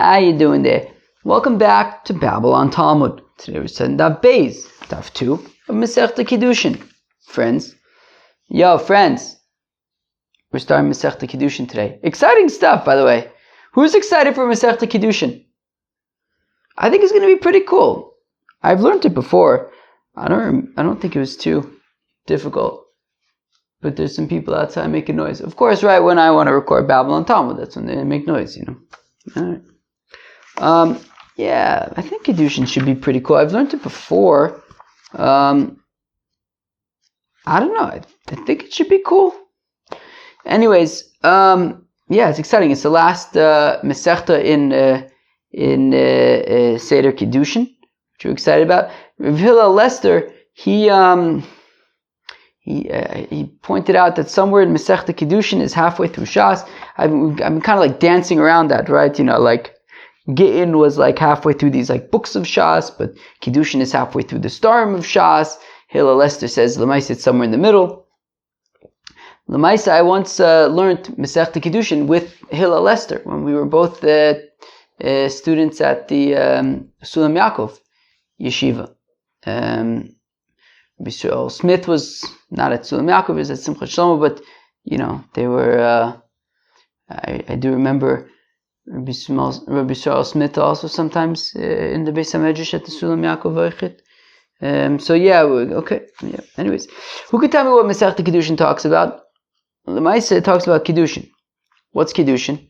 How you doing there? Welcome back to Babylon Talmud. Today we're studying Daf Beis, Daf 2 of Masechta Kiddushin. Friends, friends, we're starting Masechta Kiddushin today. Exciting stuff, by the way. Who's excited for Masechta Kiddushin? I think it's going to be pretty cool. I've learned it before. I don't think it was too difficult. But there's some people outside making noise. Of course, right when I want to record Babylon Talmud, that's when they make noise, Alright. I think Kiddushin should be pretty cool. I've learned it before. I don't know. I think it should be cool. Anyways, it's exciting. It's the last Masechta in Seder Kiddushin, which we're excited about. Rav Hillel Lester, he pointed out that somewhere in Masechta Kiddushin is halfway through Shas. I've been kind of like dancing around that, right? Like Gittin was like halfway through these like books of Shas, but Kiddushin is halfway through the Starim of Shas. Hillel Lester says Lamaisa it's somewhere in the middle. Lamaisa, I once learned Masechta Kiddushin with Hillel Lester when we were both students at the Sulam Yaakov Yeshiva. Bishul Smith was not at Sulam Yaakov, he was at Simchat Shlomo, but they were. I do remember Rabbi Yisrael Smith also sometimes in the Beis HaMedrash at the Sulam Yaakov Eichit. Anyways, who could tell me what Masechta Kiddushin talks about? L'maaseh talks about Kiddushin. What's Kiddushin?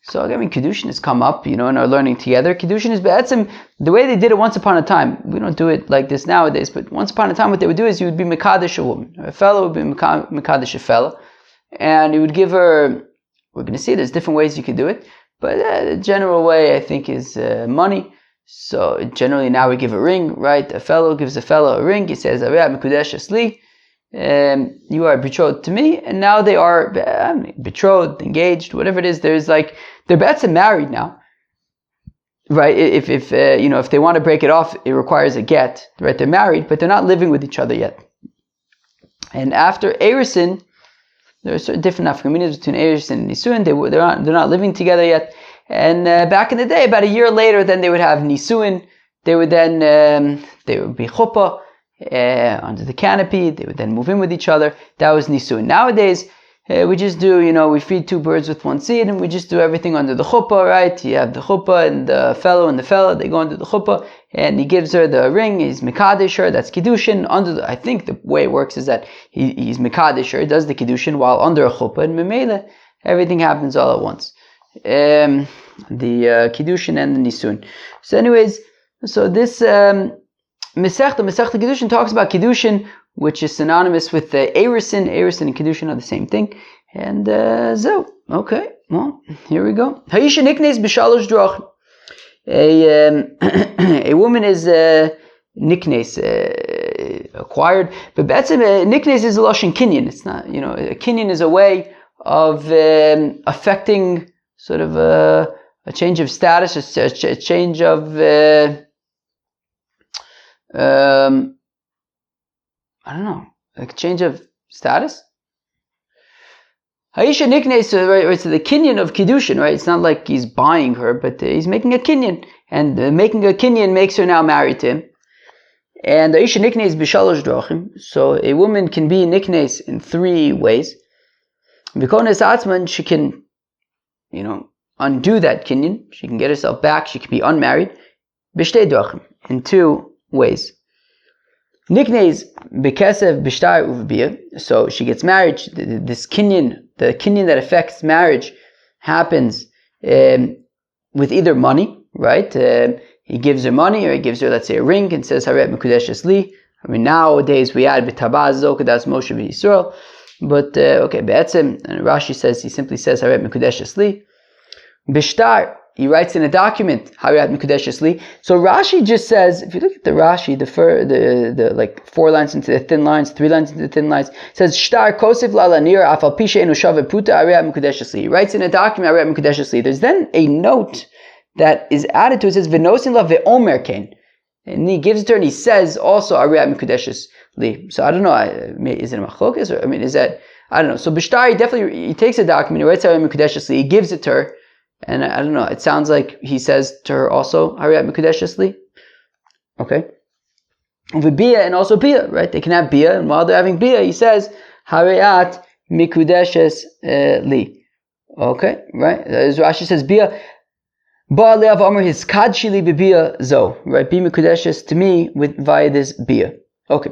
So Kiddushin has come up, in our learning together. Kiddushin is be'etzim, the way they did it once upon a time. We don't do it like this nowadays, but once upon a time what they would do is you would be Mekadesh a woman. A fellow would be Mekadesh a fellow. And you would give her, we're going to see there's different ways you could do it, but the general way I think is money. So generally now we give a ring, right? A fellow gives a fellow a ring. He says, Ariyah Mekudesh Asli. You are betrothed to me, and now they are betrothed, engaged, whatever it is. There's like they're betzim married now, right? If they want to break it off, it requires a get, right? They're married, but they're not living with each other yet. And after Erisin, there are certain different nafkaminas between Erisin and Nisuin. They're not living together yet. And back in the day, about a year later, then they would have Nisuin. They would then they would be chuppah. Under the canopy, they would then move in with each other. That was Nisuin. Nowadays, we just do, we feed two birds with one seed, and we just do everything under the chuppah, right? You have the chuppah and the fellow, they go under the chuppah, and he gives her the ring, he's Mekadesh her, that's Kiddushin. I think the way it works is that he's Mekadesh her, he does the Kiddushin while under a chuppah, and Memele, everything happens all at once. The Kiddushin and the Nisuin. So anyways, this Masechta Kiddushin talks about Kiddushin, which is synonymous with Erisin. Erisin and Kiddushin are the same thing. And so, okay, well, here we go. Haisha niknes b'shalosh drach. A woman is niknes, acquired, but niknes is a lashon kinyan. It's not, a kinyan is a way of affecting sort of a change of status, a change of like change of status. Haisha niknes, right? So the kinyan of Kiddushin, right? It's not like he's buying her, but he's making a kinyan, and making a kinyan makes her now married to him. And Haisha niknes b'shalosh drachim. So a woman can be niknes in three ways. V'kones atzman, she can, undo that kinyan. She can get herself back. She can be unmarried. B'shtei drachim, in two ways. Niknes bekesev b'shtar uvbiyah. So she gets married. This kinyan, the kinyan that affects marriage, happens with either money, right? He gives her money, or he gives her, let's say, a ring, and says Haret Mekudesh Asli. Nowadays we add b'tabaz zokadas Moshe v'Yisrael. But be'etzem, and Rashi says, he simply says Haret Mekudesh Asli. B'shtar, he writes in a document, Harat Mekudesh Asli. So Rashi just says, if you look at the Rashi, the like 4 lines into the thin lines, 3 lines into the thin lines, it says, Shtar Kosif Lalanir Afal Pisha Enu Shave Puta Harat Mekudesh Asli. He writes in a document, Harat Mekudesh Asli. There's then a note that is added to it. It says, V'nosin La Ve'omer Kain. And he gives it to her, and he says also Harat Mekudesh Asli. So I don't know, is it a machlokas, or is that, I don't know. So Bishtar, he takes a document, he writes Harat Mekudesh Asli, he gives it to her, And I don't know, it sounds like he says to her also, Hariyat Mikudeshes Li. Okay. With Bia and also Bia, right? They can have Bia, and while they're having Bia, he says, Hariyat Mikudeshes Li. Okay, right? As Rashi says, Bia, Ba'alev Amr his Kadshili Bia Zo, right? Be Mikudeshes to me with via this Bia. Okay.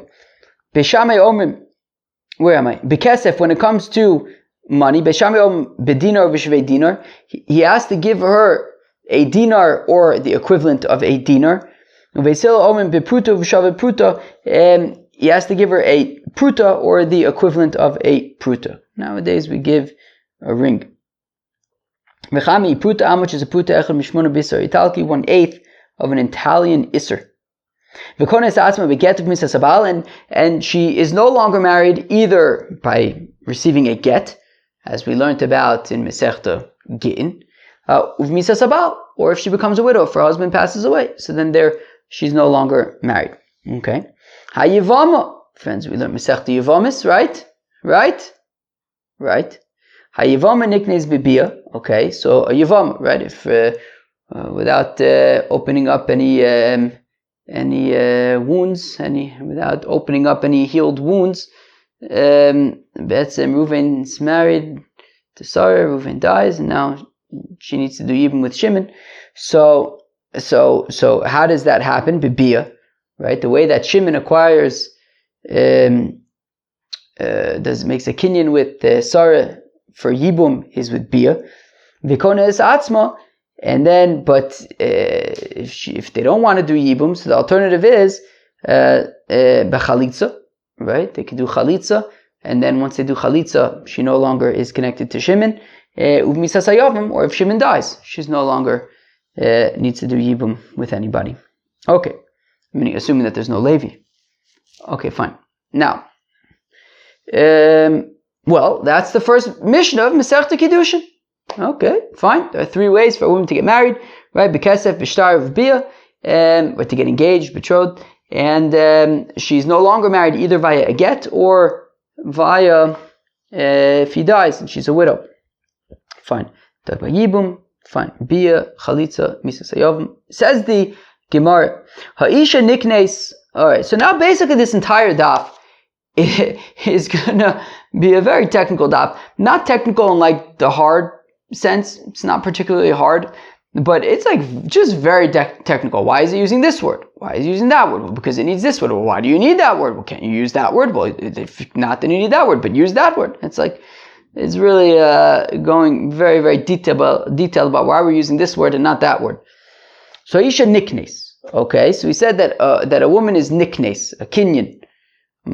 Beshamei Omrim, where am I? Bekesef, when it comes to money, Beshamei Omrim Bedinar V'Shvei Dinar, he has to give her a dinar or the equivalent of a dinar. Vesil Omrim Bepruta V'Shavei Pruta, and he has to give her a pruta or the equivalent of a pruta. Nowadays we give a ring. V'chami pruta, how much is a pruta? Echad mishmona bisar italki, 1/8 of an Italian isser. V'kones atzma begetuv misas abal, and she is no longer married either by receiving a get, as we learned about in Masechta Gittin, misas abal, or if she becomes a widow if her husband passes away. So then she's no longer married. Okay. Hayivama, friends, we learned Masechta Yivamis, right? Hayivama nicknames bibia. Okay, so a Yivama, right? If without opening up any wounds, without opening up any healed wounds, Reuven's married to Sarah. Reuven dies, and now she needs to do Yibum with Shimon. So how does that happen? Bibia, right? The way that Shimon acquires, makes a kinyan with Sarah for Yibum is with Bia. Vikona is Atzma, and then, but if they don't want to do Yibum, so the alternative is Bechalitza, right? They can do Chalitza, and then once they do Chalitza, she no longer is connected to Shimon. Uvmisasayavim, or if Shimon dies, she's no longer needs to do Yibum with anybody. Okay, assuming that there's no Levi. Okay, fine. Now, well, that's the first Mishnah of Masechta Kiddushin. Okay, fine. There are 3 ways for a woman to get married, right? Bekesef, Bishtar, Bia, or to get engaged, betrothed, and she's no longer married either via a get or via if he dies and she's a widow. Fine. Talk about Yibum. Fine. Bia, Chalitza, Misasayovim. Says the Gemara, Ha'isha niknes. Alright, so now basically this entire daf is gonna be a very technical daf. Not technical in like the hard sense. It's not particularly hard, but it's like just very technical. Why is it using this word? Why is it using that word? Well, because it needs this word. Well, why do you need that word? Well, can't you use that word? Well, if not, then you need that word, but use that word. It's like, it's really going very, very detailed about why we're using this word and not that word. So Isha niknes. Okay, so we said that a woman is niknes, a kinyan. So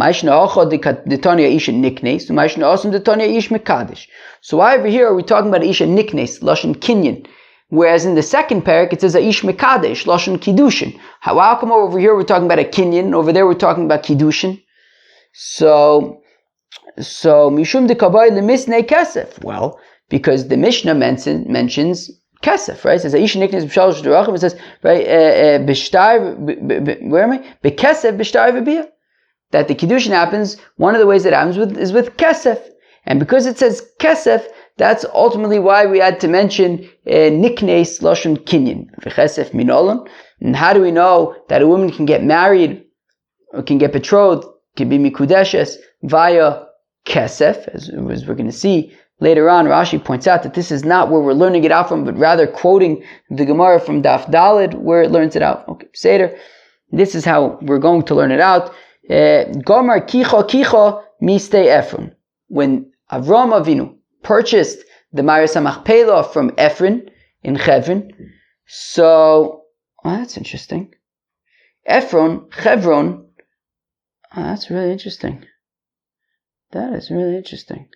why over here are we talking about Isha niknes, lashon kinyan, whereas in the second parak it says Ish mekadesh, lashon kiddushin. How come over here we're talking about a kinyan, and over there we're talking about kiddushin? So mishum dekabay lemisnei kesef. Well, because the Mishnah mentions kesef, right? It says Isha niknes b'shalosh derachim. It says right b'shtar. Where am I? B'kesef b'shtar v'bia. That the Kiddushin happens, one of the ways that happens is with kesef. And because it says kesef, that's ultimately why we had to mention niknes lashon kinyan, v'chesef minolan. And how do we know that a woman can get married, or can get betrothed, can be mikudeshes via kesef? As we're going to see later on, Rashi points out that this is not where we're learning it out from, but rather quoting the Gemara from Daf Daled, where it learns it out. Okay, Seder. This is how we're going to learn it out. Gomer kicha miste Ephron. When Avram Avinu purchased the Maris HaMachpelah from Ephron in Chevron, so that's interesting. Ephron, Chevron. That's really interesting. That's really interesting.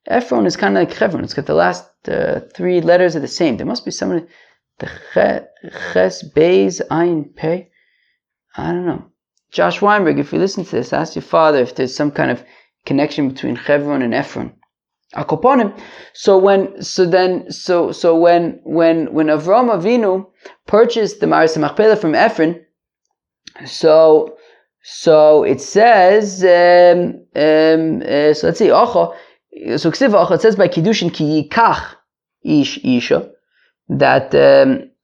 Ephron is kind of like Chevron. It's got the last 3 letters are the same. There must be somebody. The Ches, Beis, Ayin, Pei. I don't know. Josh Weinberg, if you listen to this, ask your father if there's some kind of connection between Chevron and Ephron. Akoponim. So when Avram Avinu purchased the Maris HaMachpelah from Ephron, so it says, so let's see, Ocho, So it says by Kiddushin ki yikach ish isha, that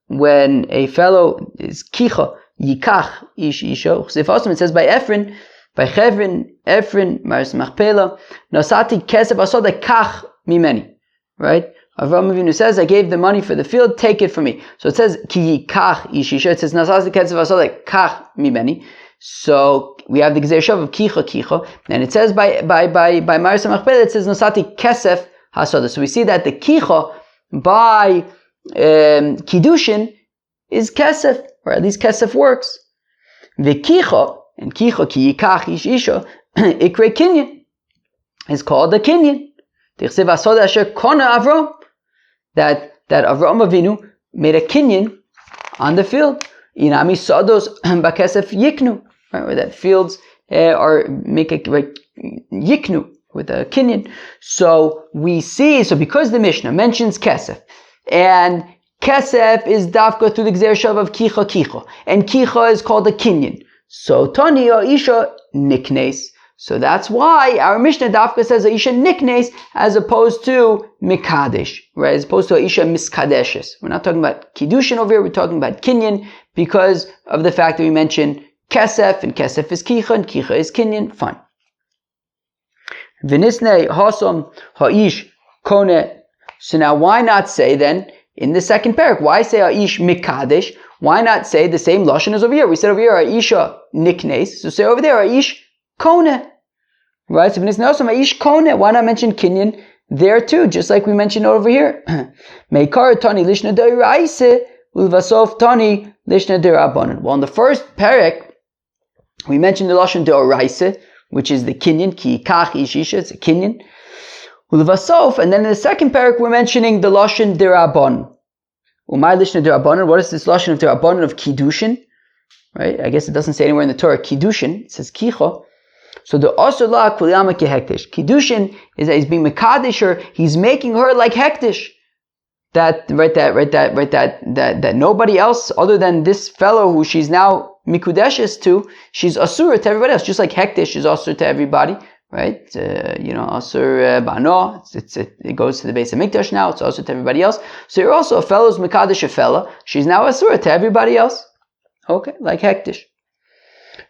when a fellow is kicha yikach ish isha. It says by Ephron, Maris Machpelah, Nosati kesef asoda kach mimeni. Right? Avraham Avinu says, I gave the money for the field, take it from me. So it says ki yikach ish isha. It says Nosati kesef asoda kach mimeni. So we have the Gezer Shav of Kicha, and it says by Maris Machpelah, it says Nosati Kesef Hasoda. So we see that the Kicha by Kiddushin is Kesef, or at least Kesef works. The Kicha, and Kicha Ki Yikach Ish Isha, Ikre Kinyan, is called the Kinyan. Tichsev Hasoda Asher Kona Avram, that Avraham Avinu made a Kinyan on the field. Inami Sodos Bakesef Yiknu. Right, where that fields make a yiknu with a kinyan. So we see, because the Mishnah mentions kesef, and kesef is dafka through the Gezer Shav of kicha, and kicha is called a kinyan. So tani or isha niknes. So that's why our Mishnah dafka says a isha niknes as opposed to mikadesh, right? As opposed to a isha miskadeshes. We're not talking about kiddushin over here. We're talking about kinyan because of the fact that we mentioned Kesef, and Kesef is Kicha, and Kicha is Kinyan. Fine. V'nisnei hasom ha'ish kone. So now why not say then, in the second parak, why say ha'ish mikadesh? Why not say the same lashon as over here? We said over here ha'isha niknes. So say over there ha'ish kone. Right? So v'nisnei hasom ha'ish kone. Why not mention Kinyan there too, just like we mentioned over here? Meikar tani lishna de'iraise ulvasof tani lishna de'rabanan. Well, in the first parak, we mentioned the lashon de'oraisa, which is the kinyan, ki kach ishisha, it's a kinyan. Ulvasof, and then in the second parak we're mentioning the lashon de'rabban. Umay lishna de'rabbanan. What is this lashon of de'rabbanan of kiddushin? Right? I guess it doesn't say anywhere in the Torah kiddushin. It says kicha. So the asur la kulyama kehektish. Kiddushin is that he's being mekadesh her. He's making her like hektish. That nobody else other than this fellow who she's now mikudeshes to, she's asura to everybody else, just like hektish is asur to everybody, right? Asur bano, it goes to the base of mikdash now, it's asur to everybody else. So you're also a fellow who's mikadesh a fella, she's now asura to everybody else. Okay, like hektish.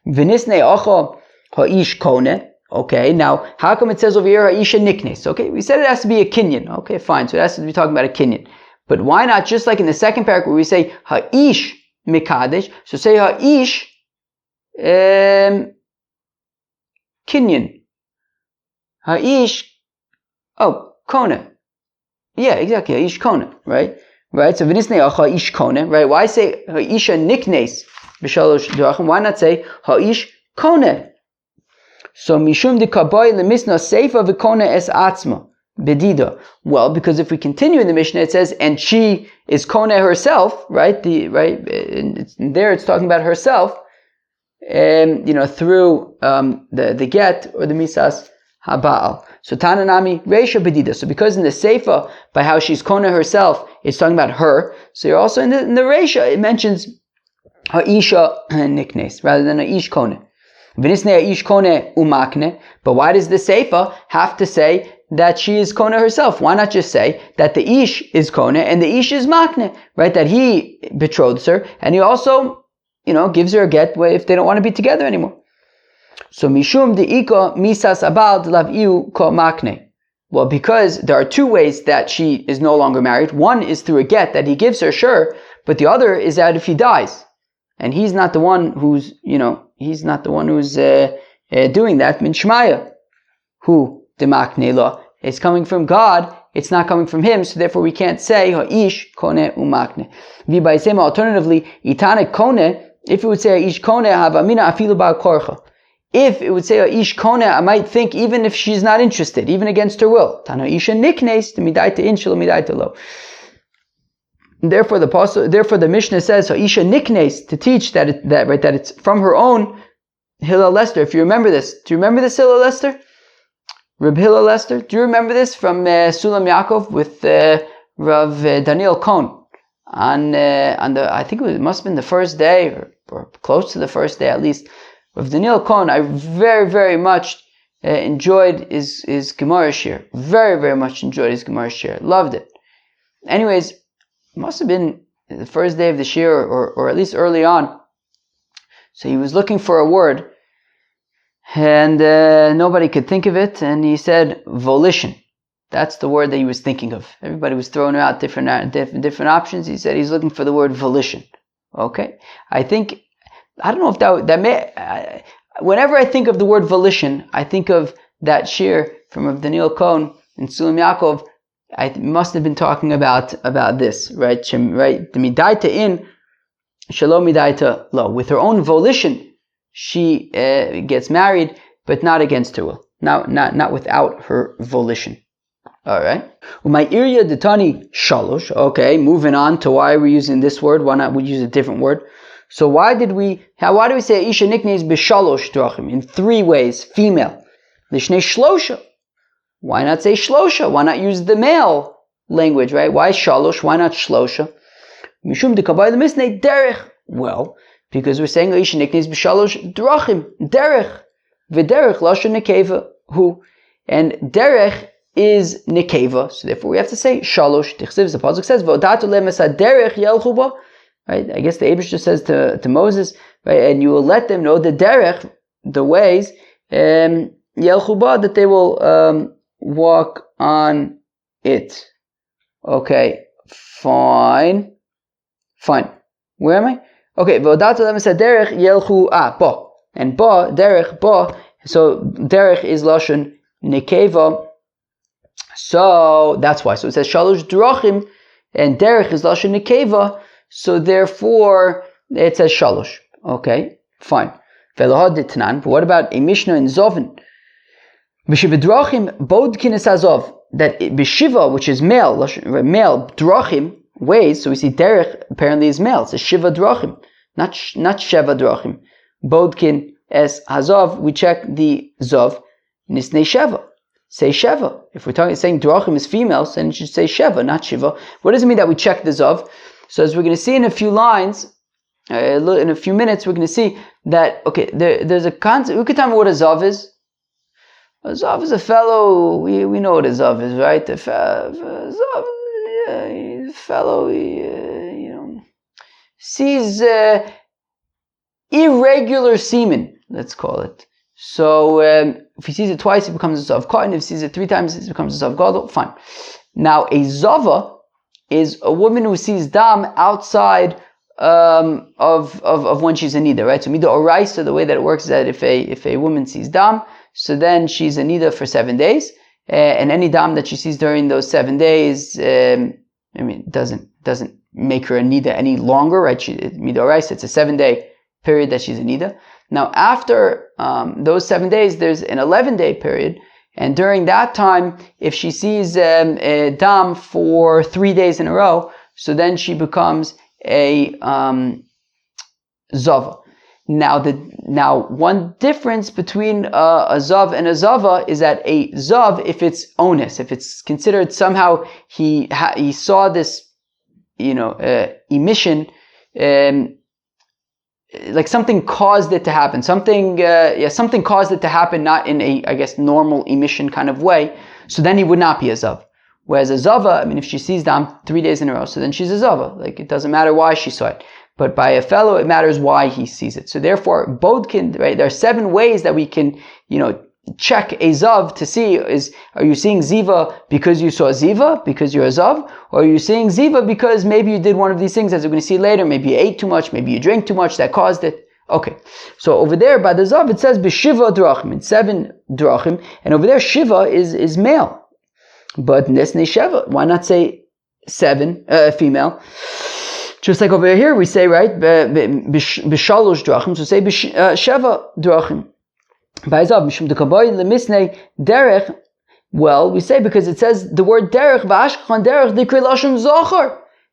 V'nisnei acha ha'ish kone. Okay, now how come it says over here ha'isha niknes? Okay, we said it has to be a kinyan. Okay, fine, so it has to be talking about a kinyan. But why not just like in the second parak where we say ha'ish mikadesh? So say ha'ish kinyan. Ha'ish kone. Yeah, exactly, ha'ish kone, right? Right, so v'nisnei acha ha'ish kone, right? Why say ha'isha niknes b'shalosh drachim? Why not say ha'ish kone? So mishum de kaboy lemisna seifa v'kone es atzma bedida. Well, because if we continue in the Mishnah, it says, and she is kone herself, right? There it's talking about herself, through the get or the misas habal. So tananami reisha bedida. So because in the seifa, by how she's kone herself, it's talking about her. So you're also in the reisha, it mentions ha'isha niknes rather than ha'ish kone. But why does the Seifa have to say that she is Kona herself? Why not just say that the Ish is Kona and the Ish is Makne, right? That he betroths her and he also, gives her a get if they don't want to be together anymore. So Mishum de'ika misas abal delav iu ko Makne. Well, because there are two ways that she is no longer married. One is through a get that he gives her, sure, but the other is that if he dies. And he's not the one who's, doing that. Min Shmaya, who demakne la. It's coming from God. It's not coming from him. So therefore, we can't say ha'ish kone umakne. V'baisema, alternatively, itane kone. If it would say ha'ish kone havamina afilu ba'al korcha. If it would say ha'ish kone, I might think even if she's not interested, even against her will. Tan ha'isha niknes to midaita in shelo midaita lo. Therefore, the Mishnah says ha'isha niknes to teach that it's from her own Hillel Lester. If you remember this, do you remember this Hillel Lester? Reb Hillel Lester. Do you remember this from Sulam Yaakov with Rav Daniel Cohn on the I think it must have been the first day or close to the first day at least. Rav Daniel Cohn, I very very much enjoyed his Gemara shir. Very, very much enjoyed his Gemara shir. Loved it. Anyways, it must have been the first day of the shir, or at least early on. So he was looking for a word, and nobody could think of it, and he said volition. That's the word that he was thinking of. Everybody was throwing out different options. He said he's looking for the word volition. Okay? I don't know if that may... whenever I think of the word volition, I think of that shir from Rav Daniel Cohen and Sulam Yaakov. I must have been talking about this, right? Right? The midaita in, shalom midaita lo. With her own volition, she gets married, but not against her will. Not without her volition. All right. My irya detani shalosh. Okay, moving on to why we're using this word. Why not we use a different word? So why do we say isha niknes b'shalosh drachim in 3 ways? Female. Lishnei shlosha. Why not say shlosha? Why not use the male language, right? Why shalosh? Why not shlosha? Mishum dekabay lemisnei derech. Well, because we're saying isha niknes b'shalosh drachim derech v'derech lashon nekeva hu, and derech is nekeva, so therefore we have to say shalosh. Tichsiv, the pasuk says v'odatu lemes derech yelchu ba. Right? I guess the Eibush just says to Moses, right? And you will let them know the derech, the ways, yelchu ba, that they will walk on it. Okay, fine. Where am I? Okay, v'odatu lemes derech yelchu ba, and ba derech ba. So derech is lashon nekeva. So that's why. So it says shalosh drachim, and derech is lashon nekeva. So therefore it says shalosh. Okay, fine. But what about a Mishnah in Zovin? B'shiva drachim bodkin es hazov. That b'shiva, which is male drachim ways. So we see derech apparently is male. It's a shiva drachim, not sheva drachim. Bodkin es hazov. We check the zov nisnei sheva. Say sheva. If we're saying drachim is female, then it should say sheva, not shiva. What does it mean that we check the zov? So as we're going to see in a few lines, in a few minutes, we're going to see that, okay, there's a concept. We could tell me what a zav is. A zav is a fellow, we know what a zav is, right? A fellow, sees irregular semen, let's call it. So if he sees it twice, it becomes a zav cotton. If he sees it 3 times, it becomes a zav gadol. Fine. Now, a zava is a woman who sees dam outside of when she's a nida, right? So mida oraisa, the way that it works is that if a woman sees dam, so then she's a nida for 7 days, and any dam that she sees during those 7 days, doesn't make her a nida any longer, right? Mida oraisa, it's a 7-day period that she's a nida. Now after those 7 days, there's an 11-day period. And during that time, if she sees a dam for 3 days in a row, so then she becomes a zava. Now one difference between a zav and a zava is that a zav, if it's onus, if it's considered somehow he saw this, emission, like something caused it to happen. Something caused it to happen, not in a, I guess, normal emission kind of way. So then he would not be a zav. Whereas a zava, if she sees dam 3 days in a row, so then she's a zava. Like, it doesn't matter why she saw it. But by a fellow, it matters why he sees it. So therefore, bodkin, right? There are 7 ways that we can, check a zav to see are you seeing ziva because you saw ziva, because you're a zav? Or are you seeing ziva because maybe you did one of these things, as we're going to see later, maybe you ate too much, maybe you drank too much, that caused it. Okay. So over there by the zav, it says b'shiva drachim, it's 7 drachim, and over there shiva is male. But nesne sheva, why not say 7, female? Just like over here we say, right, b'shalosh drachim, so say sheva drachim. Well, we say because it says the word derech,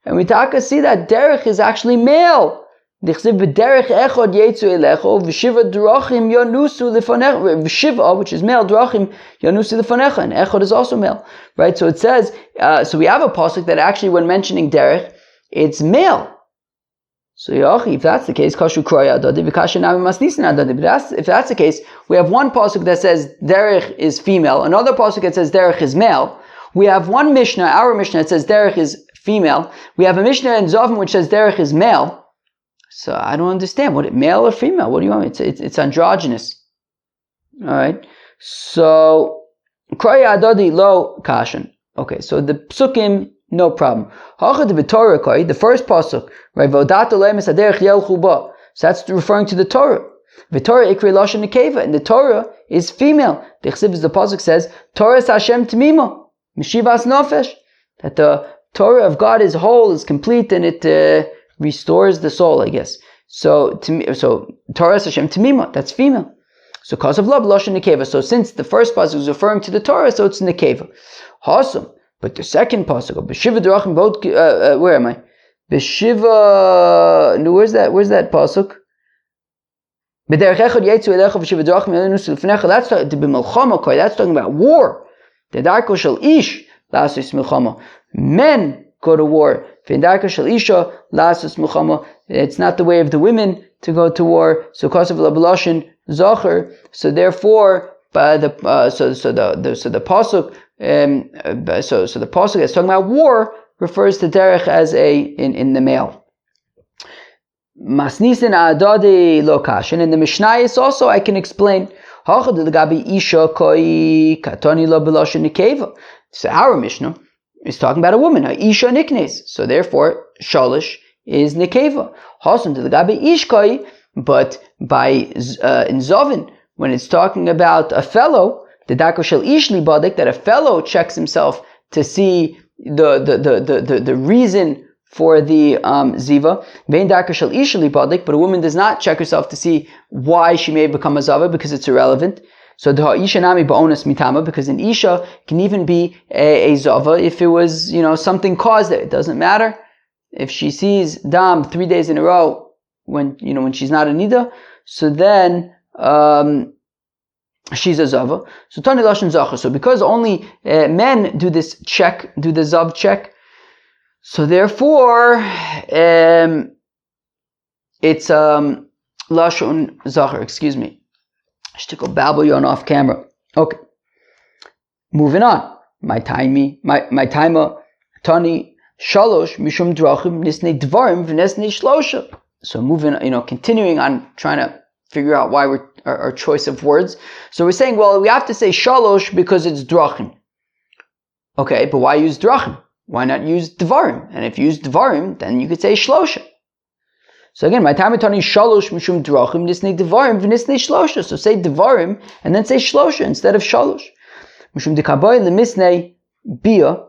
and we see that derech is actually male. Shiva, which is male, drachim yanusu lefanecha, and echad is also male, right? So it says, so we have a pasuk that actually, when mentioning derech, it's male. So if that's the case, kashu kroya adadi v'kashu nami masnisin adadi. But if that's the case, we have one pasuk that says derech is female, another pasuk that says derech is male. We have one Mishnah, our Mishnah, that says derech is female. We have a Mishnah in Zovim which says derech is male. So I don't understand. What, male or female? What do you want? It's androgynous. All right. So kroya adadi lo kashan. Okay. So the psukim, no problem. The first pasuk, right? So that's referring to the Torah. And the Torah is female. The pasuk says, Torah Hashem Tmima, Mishivas Nofesh. That the Torah of God is whole, is complete, and it restores the soul, I guess. So Torah Hashem Tmima, that's female. So cause of love, Lashon Nekeva. So since the first pasuk is referring to the Torah, so it's Nekeva. Awesome. But the second pasuk, B'shiva Derachim, both, where am I? B'shiva, no, where's that pasuk? B'derech echad yetzu elecha b'shiva Derachim elenu l'fnecha. That's talking about war. The darko shel ish lasus milchama. Men go to war. V'darko shel isha lasus milchama. It's not the way of the women to go to war. So kasav lablashin zacher. So therefore, the pasuk. So the pasuk that's talking about war refers to derech as in the male. Masnisin adadi lokash, and in the Mishnayos also I can explain. So our Mishnah is talking about a woman, isha niknes. So therefore, shalish is nikeva. But by in Zovin, when it's talking about a fellow, the darko shel ishli badik, that a fellow checks himself to see the reason for the ziva. Vein darko shel ishli badik, but a woman does not check herself to see why she may become a zava, because it's irrelevant. So the isha nami ba'onas mitama, because an isha can even be a zava if it was, something caused it. It doesn't matter if she sees dam 3 days in a row when she's not a nida. So then she's a zava. So tani lashon zacha. So because only men do this check, do the zav check, so therefore it's lashon zacher. Excuse me, I should go babble you on off camera. Okay, moving on. My taima tani shalosh mishum drachim nisnei dvarim v'nesnei shlosha. So moving, continuing on, trying to figure out why our choice of words. So we're saying, well, we have to say shalosh because it's drachim. Okay, but why use drachim? Why not use dvarim? And if you use dvarim, then you could say shlosha. So again, my time tani shalosh mishum drachim nisnei dvarim v'nisnei shlosha. So say dvarim and then say shlosha instead of shalosh. Mishum dekaboy lemisnei bia.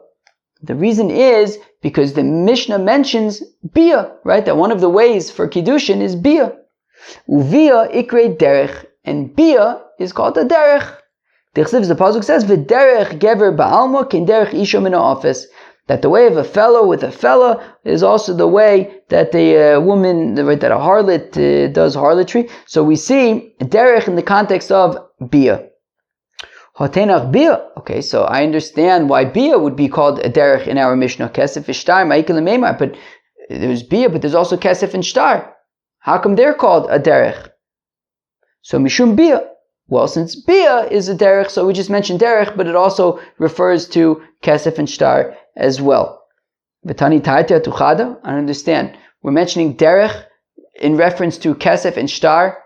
The reason is because the Mishnah mentions bia, right? That one of the ways for Kiddushin is bia. Uvia ikre derech, and bia is called a derech. The pasuk says, "V'derech gever ba'alma ken derech isha min ha'ofes." That the way of a fellow with a fella is also the way that the woman, that a harlot does harlotry. So we see derech in the context of bia. Hotenach bia. Okay, so I understand why bia would be called a derech in our Mishnah. Kesef ishtar ma'ikal meimar, but there's bia, but there's also kesef and shtar. How come they're called a derech? So mishum bia. Well, since bia is a derech, so we just mentioned derech, but it also refers to kesef and shtar as well. V'tani ta'atya tuchada. I understand. We're mentioning derech in reference to kesef and shtar,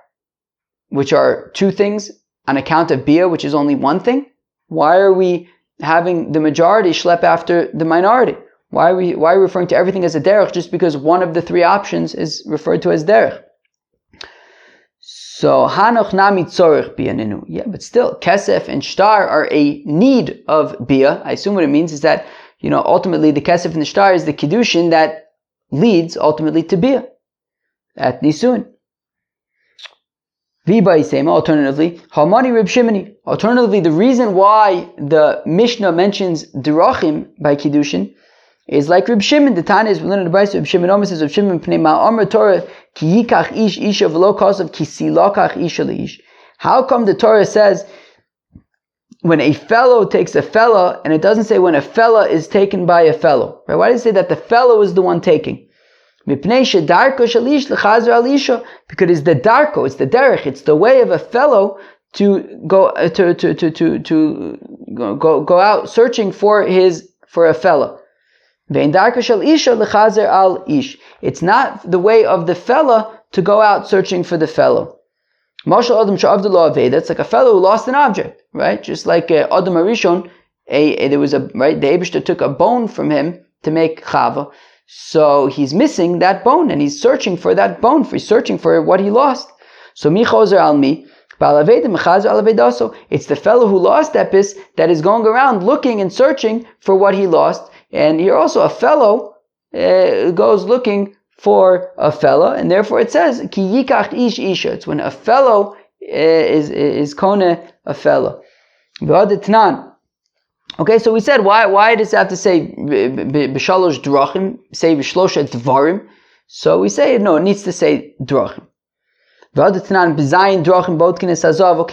which are two things, on account of bia, which is only one thing. Why are we having the majority schlep after the minority? Why are we referring to everything as a derech just because one of the three options is referred to as derech? So hanoch nami tzorich bia ninu. Yeah, but still, kesef and shtar are a need of bia. I assume what it means is that, ultimately the kesef and the shtar is the kiddushin that leads ultimately to bia at nisun. Alternatively, Halmani Reb Shimoni. Alternatively, the reason why the Mishnah mentions Derachim by Kiddushin is like Reb Shimon. The Tana is within the Brayso. Reb Shimon Omer says, Reb Shimon Pnei Ma'amar Torah Ki Yikach Ish Isha V'lo Kasav Ki Silakach Isha Leish. How come the Torah says when a fellow takes a fella, and it doesn't say when a fella is taken by a fellow? Right? Why does it say that the fellow is the one taking? Because it's the darko, it's the derech, it's the way of a fellow to go go out searching for a fellow. It's not the way of the fella to go out searching for the fellow. That's like a fellow who lost an object, right? Just like Adam Arishon, there was the Eibishter took a bone from him to make chava, so he's missing that bone and he's searching for that bone. He's searching for what he lost. So mi chozer al mi. It's the fellow who lost that piece that is going around looking and searching for what he lost. And here also a fellow goes looking for a fellow, and therefore it says ki yikach ish isha. It's when a fellow is kone a fellow. Okay, so we said why does it have to say b'shalosh drachim, say b'shlosha dvarim? So we say no, it needs to say drachim. Okay,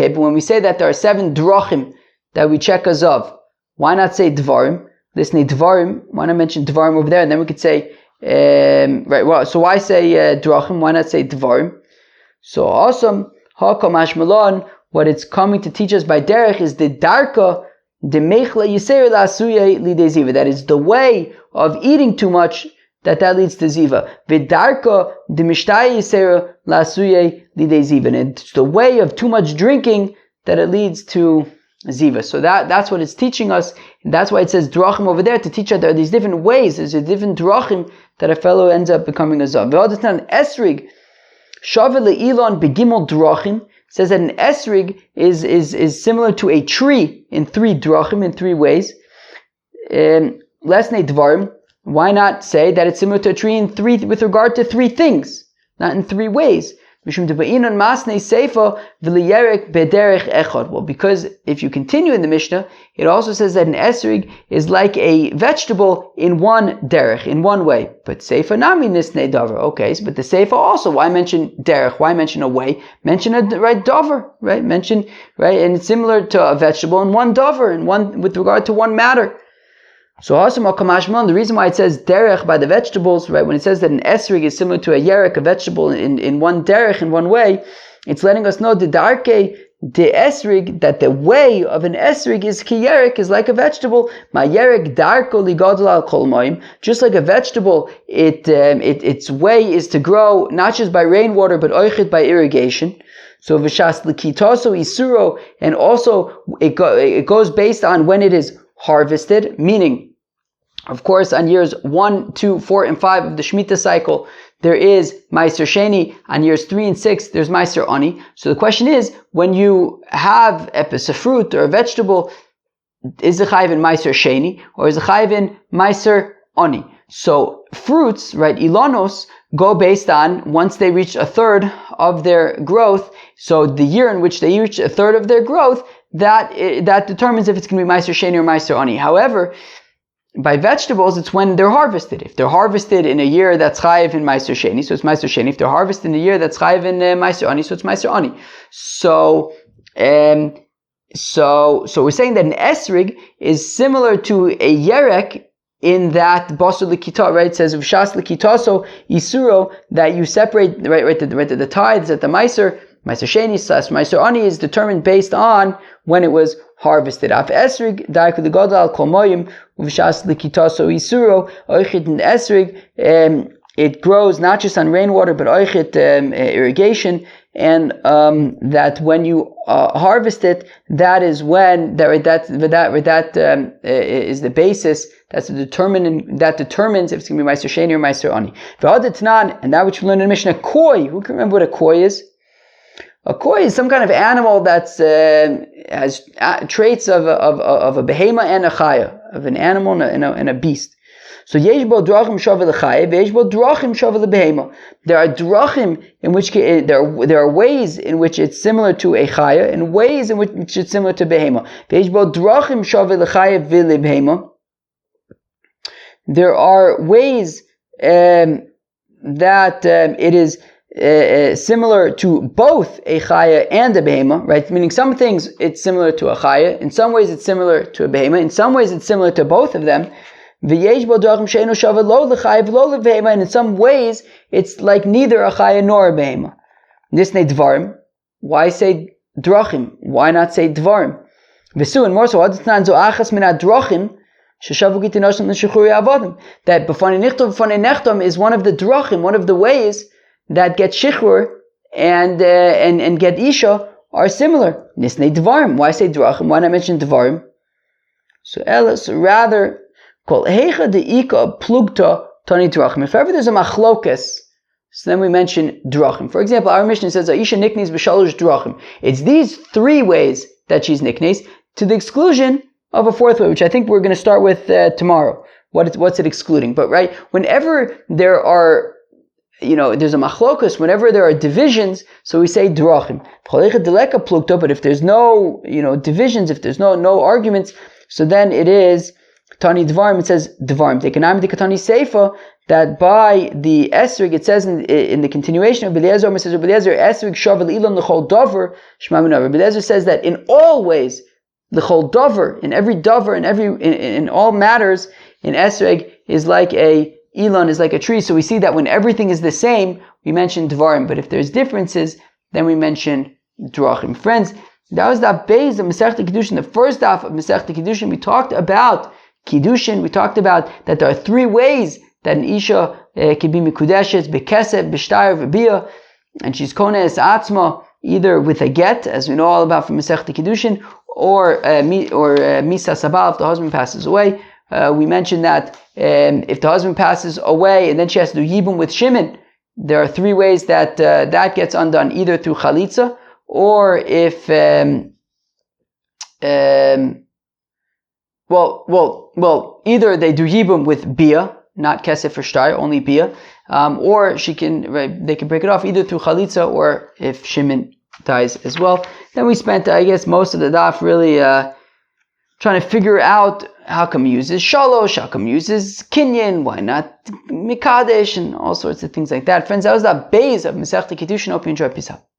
but when we say that there are 7 drachim that we check azav, why not say dvarim? Listen, dvarim. Why not mention dvarim over there, and then we could say right. Well, so why say drachim? Why not say dvarim? So awesome. Hakamash malon. What it's coming to teach us by derech is the darka the mechla yiser lasuye lideziva. That is the way of eating too much that leads to ziva. V'darka the mishtay yiser lasuye lideziva. And it's the way of too much drinking that it leads to ziva. So that's what it's teaching us, and that's why it says drachim over there, to teach us there are these different ways. There's a different drachim that a fellow ends up becoming a zav. V'adatan esrig shavel le'ilon begimol drachim says that an esrig is similar to a tree in 3 drachim, in 3 ways. Lesnei dvarim. Why not say that it's similar to a tree in 3 with regard to 3 things, not in 3 ways? Well, because if you continue in the Mishnah, it also says that an esrig is like a vegetable in one derech, in one way. But seifa nami nisnei davar. Okay, but the seifa also, why mention derech? Why mention a way? Mention a right davar, right? Mention, right? And it's similar to a vegetable in one davar, in one, with regard to one matter. So the reason why it says derech by the vegetables, right, when it says that an esrig is similar to a yerek, a vegetable in one derech, in one way, it's letting us know the darke, the esrig, that the way of an esrig is ki yerek, is like a vegetable. Ma yerek darko ligadol al kol moim. Just like a vegetable, its way is to grow not just by rainwater but oichet by irrigation. So v'shas likitoso isuro, and also it goes based on when it is harvested, meaning, of course, on years 1, 2, 4, and 5 of the Shemitah cycle, there is Meiser Sheni. On years 3 and 6, there's Meiser Ani. So the question is, when you have a fruit or a vegetable, is it chayiv in Meiser Sheni, or is it chayiv in Meiser Ani? So fruits, right, ilanos, go based on once they reach 1/3 of their growth. So the year in which they reach 1/3 of their growth, that determines if it's going to be Meiser Sheni or Meiser Ani. However, by vegetables, it's when they're harvested. If they're harvested in a year that's chayiv in Meiser Sheni, so it's Meiser Sheni. If they're harvested in a year that's chayiv in Meiser Ani, so it's Meiser Ani. So we're saying that an esrig is similar to a yerek in that basur likita, right? It says v'shas likitaso isuro, that you separate the tithes at the Meiser Sheni / Meiser Ani is determined based on when it was harvested. Af esrig darku the godal kol moyim v'shas likitaso isuro oichet in esrig. It grows not just on rainwater but oichet irrigation, and that when you harvest it, that is when that is the basis. That determines if it's going to be Meiser Sheni or Meiser Ani. And that which we learned in the Mishnah, koi. Who can remember what a koi is? A koi is some kind of animal that has traits of a behema and a chaya, of an animal and a beast. So yesh bo drachim shavel l'chaya, yesh bo drachim shavel l'behema. There are drachim in which there are ways in which it's similar to a chaya, and ways in which it's similar to behema. Yesh bo drachim shavel l'chaya v'lebehema. There are ways that it is similar to both a chaya and a behema, right? Meaning some things it's similar to a chaya, in some ways it's similar to a behema, in some ways it's similar to both of them. And in some ways, it's like neither a chaya nor a behema. Nisnei dvarim. Why say drachim? Why not say dvarim? V'su, and more so, that b'fanei nechtom is one of the drachim, one of the ways that get shichur and get isha are similar. Nisnei dvarim. Why say drachim? Why not mention dvarim? So Elis, rather, call heicha deika plugta tani drachim. If ever there's a machlokas, so then we mention drachim. For example, our Mishnah says Aisha niknes b'shalosh drachim. It's these three ways that she's niknes, to the exclusion of a fourth way, which I think we're going to start with tomorrow. What's it excluding? But right, whenever there are, there's a machlokas, whenever there are divisions, so we say drachim. But if there's no, divisions, if there's no arguments, so then it is tani dvarim. It says dvarim. Dekanami dekatani seifa, that by the esrig, it says in the continuation of Beliezer, it says Beliezer esrig shavel ilan l'chol dover shmaminav. Beliezer says that in all ways, the chol dover, in every dover, in all matters, in esrig is like a ilan, is like a tree. So we see that when everything is the same, we mention dvarim. But if there's differences, then we mention drachim. Friends, that was the base of Masechta Kiddushin. The first half of Masechta Kiddushin, we talked about Kiddushin. We talked about that there are three ways that an Isha can be Mikudeshet, Bekesef, B'shtar, V'biyah, and she's Kones Atzma, either with a get, as we know all about from Masechta Kiddushin, or Misa Sabal, if the husband passes away. We mentioned that if the husband passes away and then she has to do Yibum with Shimon, there are three ways that that gets undone, either through Chalitza, or if either they do Yibum with Bia, not Kesef or Shtar, only Bia, or they can break it off either through Chalitza or if Shimon dies as well. Then we spent, I guess, most of the daf really trying to figure out how come he uses Shalosh, how come he uses Kinyan, why not Mikadesh, and all sorts of things like that. Friends, that was the base of Masechta Kiddushin. Hope you enjoyed. Peace out.